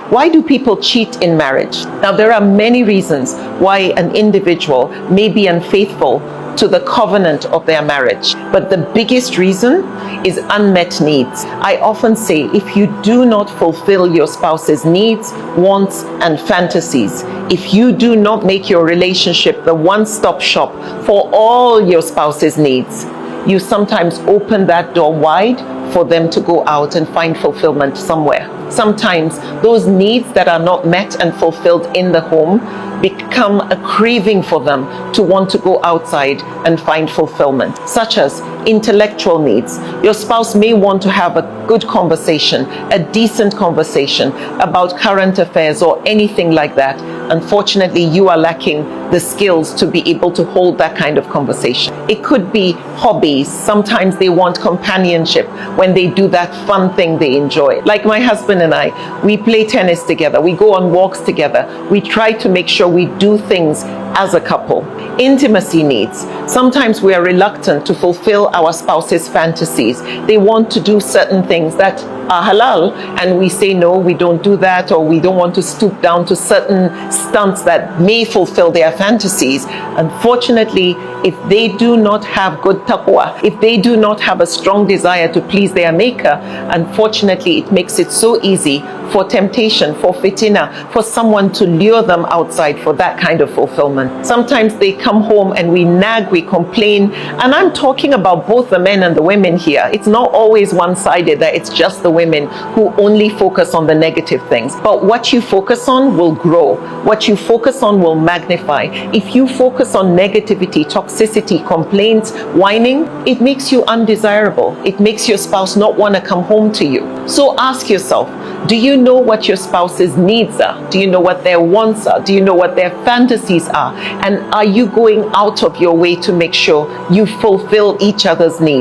Why do people cheat in marriage? Now, there are many reasons why an individual may be unfaithful to the covenant of their marriage. But the biggest reason is unmet needs. I often say, if you do not fulfill your spouse's needs, wants, and fantasies, if you do not make your relationship the one-stop shop for all your spouse's needs, you sometimes open that door wide for them to go out and find fulfillment somewhere. Sometimes those needs that are not met and fulfilled in the home become a craving for them to want to go outside and find fulfillment, such as intellectual needs. Your spouse may want to have a good conversation, a decent conversation about current affairs or anything like that. Unfortunately, you are lacking the skills to be able to hold that kind of conversation. It could be hobbies. Sometimes they want companionship when they do that fun thing they enjoy. Like my husband and I, we play tennis together, we go on walks together, we try to make sure we do things as a couple. Intimacy needs. Sometimes we are reluctant to fulfill our spouse's fantasies. They want to do certain things that are halal, and we say no, we don't do that, or we don't want to stoop down to certain stunts that may fulfill their fantasies. Unfortunately, if they do not have good taqwa, if they do not have a strong desire to please their maker, unfortunately it makes it so easy for temptation, for fitina, for someone to lure them outside for that kind of fulfillment. Sometimes they come home and we nag, we complain, and I'm talking about both the men and the women here. It's not always one-sided, that it's just the women who only focus on the negative things. But what you focus on will grow. What you focus on will magnify. If you focus on negativity, toxicity, complaints, whining, it makes you undesirable. It makes your spouse not want to come home to you. So ask yourself, do you know what your spouse's needs are? Do you know what their wants are? Do you know what their fantasies are? And are you going out of your way to make sure you fulfill each other's needs?